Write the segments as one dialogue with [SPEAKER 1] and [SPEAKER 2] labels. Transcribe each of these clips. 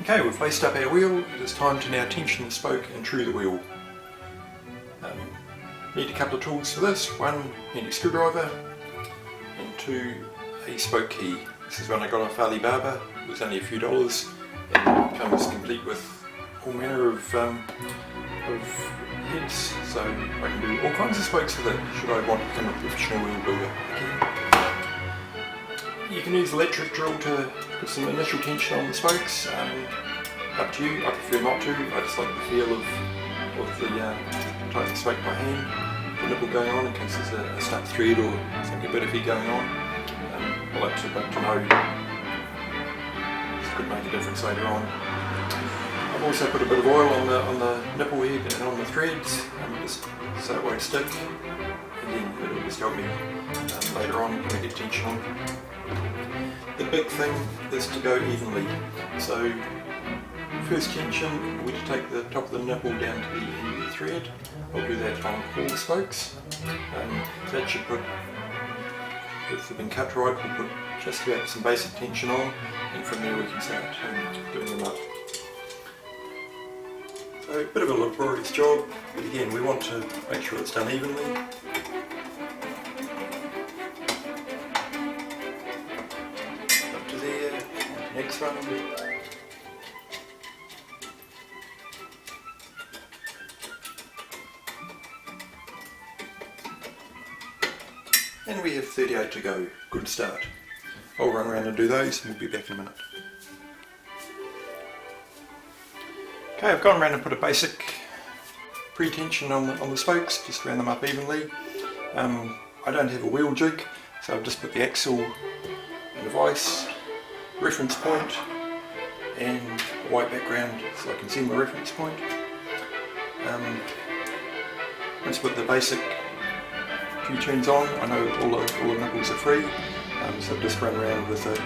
[SPEAKER 1] Okay, we've laced up our wheel. It is time to now tension the spoke and true the wheel. Need a couple of tools for this. One, handy screwdriver, and two, a spoke key. This is one I got off Alibaba. It was only a few dollars and comes complete with all manner of heads, so I can do all kinds of spokes with it should I want to become a professional wheel builder. You can use electric drill to put some initial tension on the spokes. Up to you. I prefer not to. I just like the feel of the tightening the spoke by hand, the nipple going on in case there's a stuck thread or something a bit iffy going on. I like to know. This could make a difference later on. I've also put a bit of oil on the nipple head and on the threads, just so it won't stick. Again, it'll just help me later on when I get tension on. The big thing is to go evenly. So first tension, we're to take the top of the nipple down to the end of the thread. I'll do that on all the spokes. That should put, if they've been cut right, we'll put just about some basic tension on, and from there we can start doing them up. So a bit of a laborious job, but again we want to make sure it's done evenly. Up to there, next one. And we have 38 to go. Good start. I'll run around and do those and we'll be back in a minute. Okay, I've gone around and put a basic pre-tension on the spokes, just round them up evenly. I don't have a wheel jig, so I've just put the axle in a vise, reference point, and a white background so I can see my reference point. Once I put the basic few tunes on, I know all the nipples are free, so I've just run around with an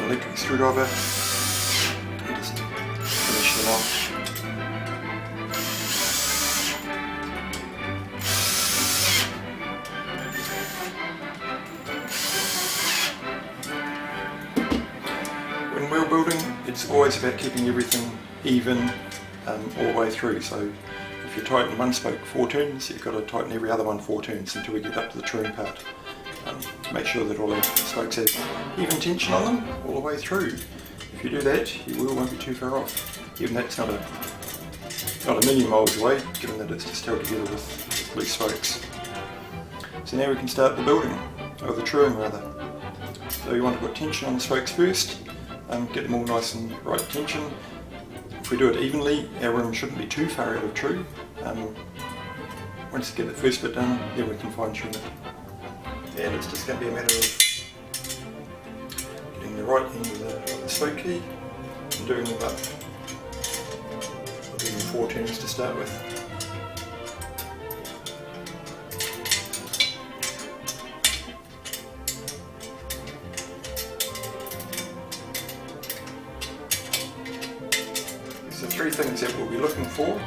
[SPEAKER 1] electric screwdriver and just finish them off. When wheel building, it's always about keeping everything even all the way through. So if you tighten one spoke 4 turns, you've got to tighten every other one 4 turns until we get up to the truing part. Make sure that all the spokes have even tension on them all the way through. If you do that, your wheel won't be too far off. Even that's not a million miles away, given that it's just held together with loose spokes. So now we can start the building, or the truing rather. So you want to put tension on the spokes first, get them all nice and right tension. If we do it evenly, our room shouldn't be too far out of true. Once we get the first bit done, then we can fine tune it. And it's just going to be a matter of getting the right end of the spoke key and doing them up. I'll do them 4 turns to start with. The 3 things that we'll be looking for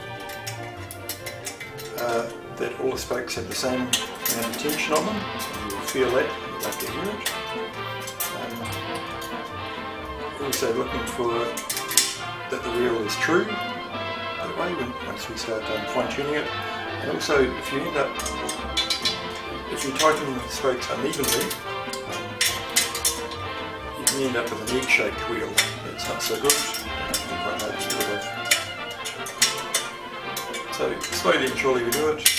[SPEAKER 1] that all the spokes have the same amount of tension on them. You'll feel that, you'd like to hear it. Also looking for that the reel is true that way once we start fine tuning it. And also if you tighten the spokes unevenly, you can end up with an egg-shaped wheel. That's not so good. Quite hard to get rid of. So slowly and surely we do it.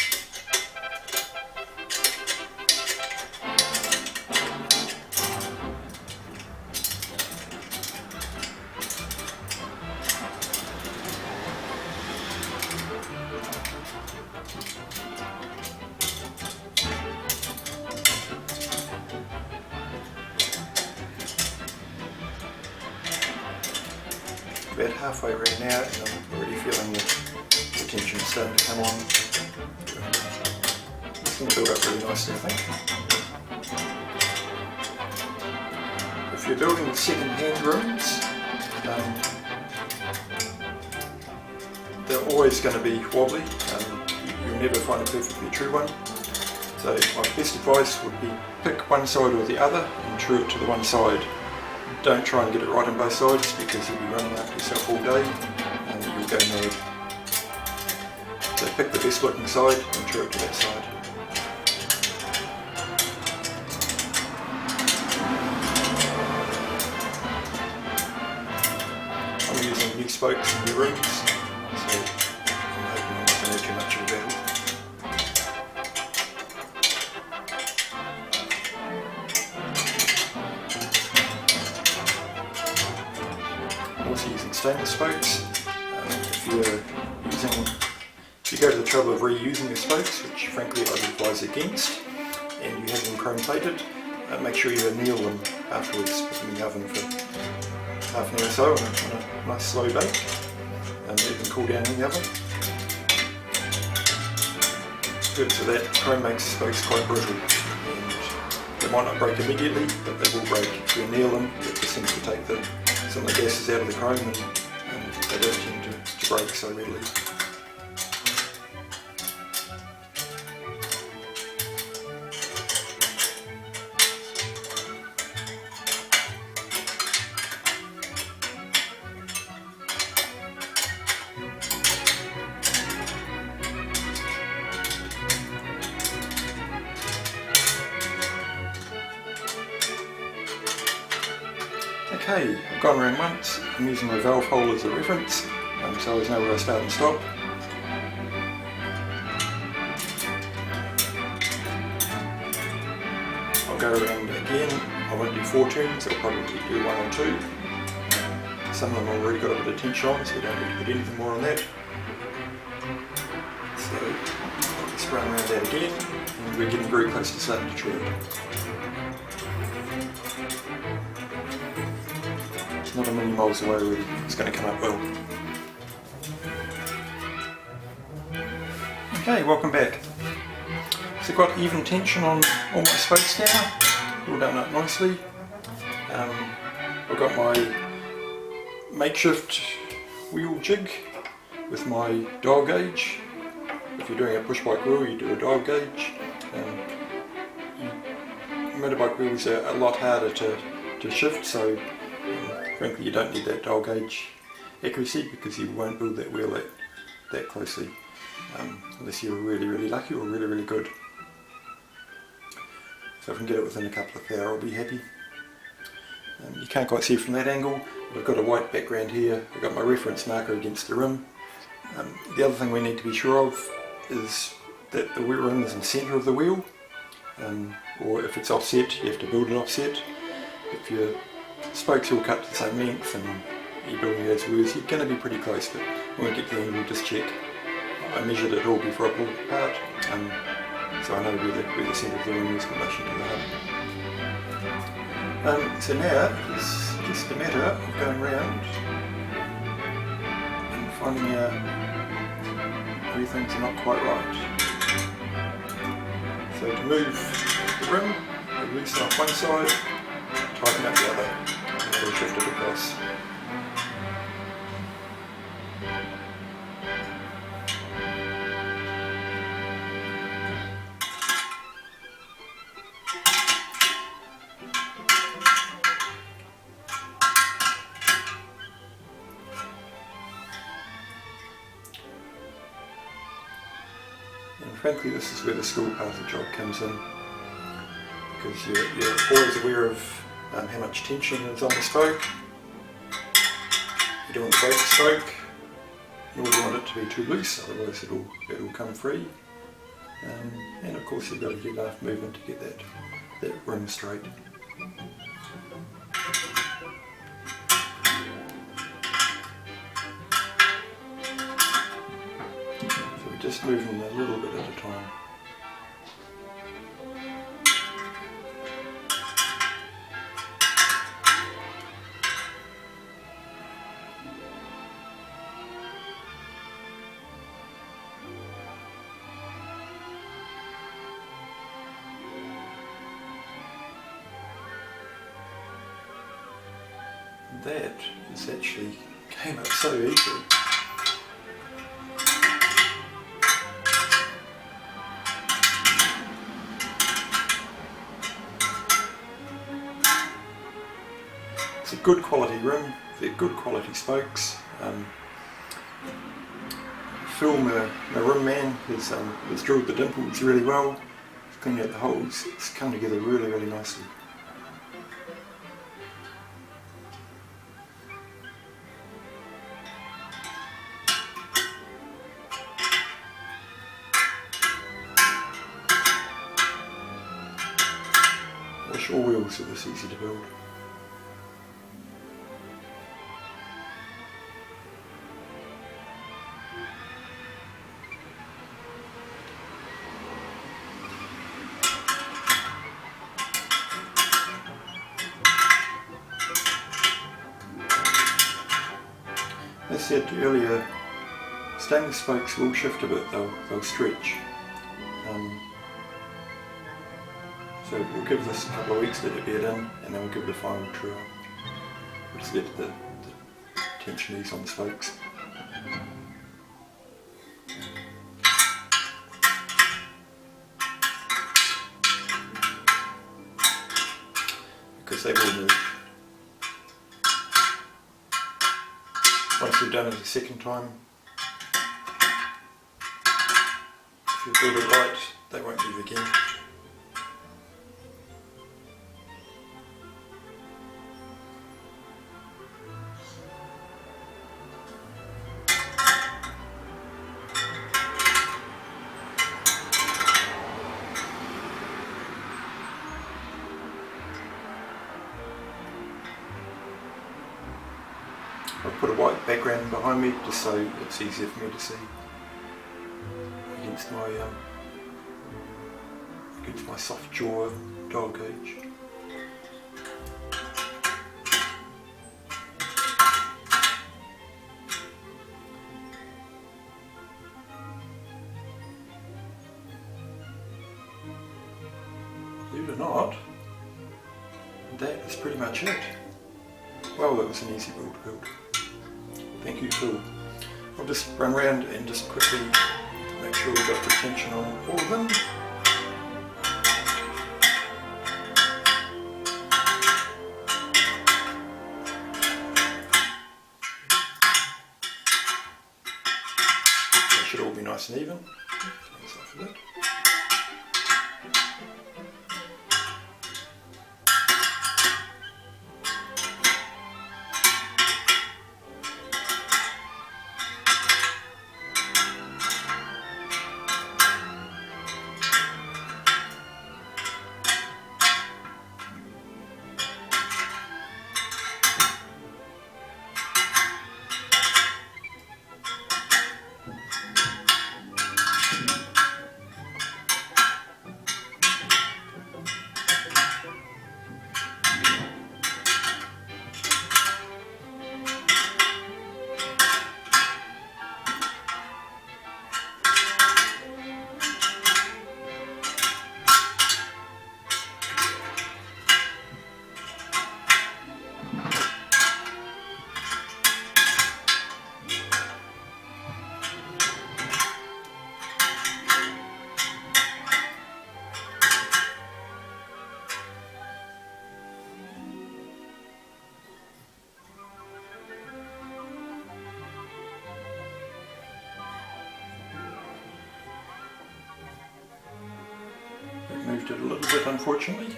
[SPEAKER 1] About halfway around now, and I'm already feeling the tension starting to come on. It's going to build up really nicely, I think. If you're building second-hand rooms, they're always going to be wobbly. You'll never find a perfectly true one. So my best advice would be pick one side or the other and true it to the one side. Don't try and get it right on both sides because you'll be running after yourself all day and you'll go mad. So pick the best looking side and true it to that side. I'm using new spokes and new rings, so I'm hoping I'm not going to have too much of a battle. I'm also using stainless spokes. If you go to the trouble of reusing your spokes, which frankly I'd advise against, and you have them chrome plated, make sure you anneal them afterwards, put them in the oven for half an hour or so on a nice slow bake, and let them cool down in the oven. Good, so that chrome makes spokes quite brittle, and they might not break immediately, but they will break. If you anneal them, it just seems to take some of the gases out of the chrome, and they don't tend to break so readily. Okay, I've gone around once. I'm using my valve hole as a reference, so I always know where I start and stop. I'll go around again. I won't do 4 turns, I'll probably do 1 or 2. Some of them have already got a bit of tension on, so we don't need to put anything more on that. So I'll just run around that again, and we're getting very close to starting to true it. Not a million miles away already, it's going to come up well. Okay, welcome back. So I've got even tension on all my spokes now, all done up nicely. I've got my makeshift wheel jig with my dial gauge. If you're doing a push bike wheel, you do a dial gauge. Motorbike wheels are a lot harder to shift, so frankly you don't need that dial gauge accuracy because you won't build that wheel that closely unless you're really lucky or really good. So if I can get it within a couple of power I'll be happy. You can't quite see from that angle, but I've got a white background here. I've got my reference marker against the rim. The other thing we need to be sure of is that the wheel rim is in the centre of the wheel, or if it's offset you have to build an offset. If your spokes are all cut to the same length and you're building those wheels, you're going to be pretty close, but when we get to the end we'll just check. I measured it all before I pulled it apart, so I know where the centre of the rim is in relation to the hub. So now it's just a matter of going around and finding out where things are not quite right. So to move the rim, we loosen up one side, tighten up the other, and then shift it across. And frankly, this is where the skill part of the job comes in, because you're always aware of how much tension is on the spoke. You don't want to break the spoke, nor do you want it to be too loose, otherwise it'll come free. And of course you've got to do enough movement to get that rim straight. Just moving them a little bit at a time. That is actually came out so easy. good quality rim, they're good quality spokes. Phil, my rim man, has drilled the dimples really well, he's cleaned out the holes, it's come together really, really nicely. I wish all wheels were this easy to build. As I said earlier, stainless spokes will shift a bit, they'll stretch. So we'll give this a couple of weeks, let it bed in, and then we'll give it a final trial. We'll just let the tension ease on the spokes. Because they will move. Once you've done it a second time, if you build it right, they won't move again. I've put a white background behind me just so it's easier for me to see against my soft jaw dial gauge. Believe it or not, that is pretty much it. Well, that was an easy build to build. Thank you, Phil. I'll just run around and just quickly make sure we've got the tension on all of them. They should all be nice and even. Turn this off a bit. Moved it a little bit, unfortunately.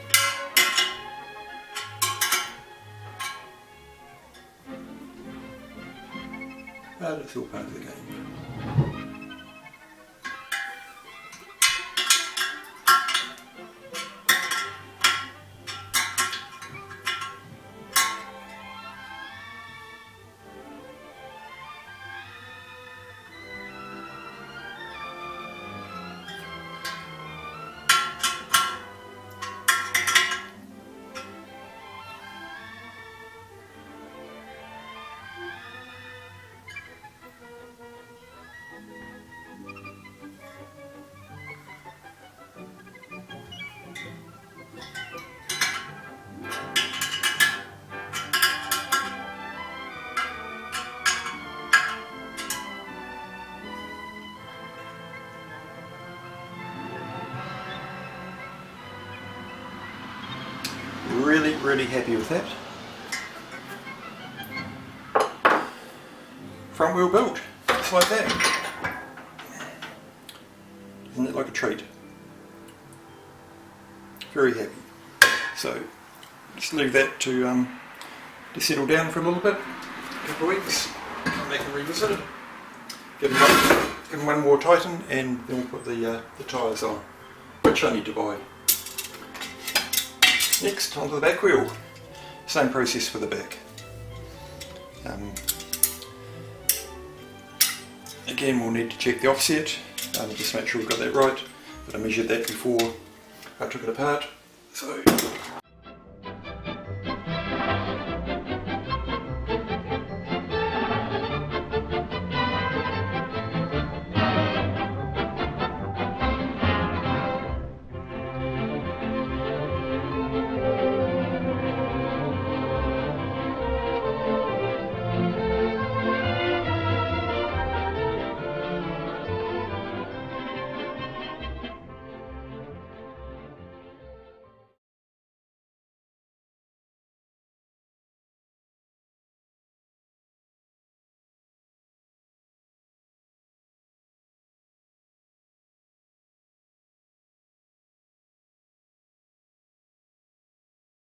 [SPEAKER 1] But it's all part of the game. Really happy with that. front wheel built, just like that. Isn't it like a treat? Very happy. So just leave that to settle down for a little bit, a couple of weeks, come back and revisit it. Give them one more tighten, and then we'll put the tyres on, which I need to buy. Next, onto the back wheel. Same process for the back. Again, we'll need to check the offset, just make sure we've got that right, but I measured that before I took it apart. So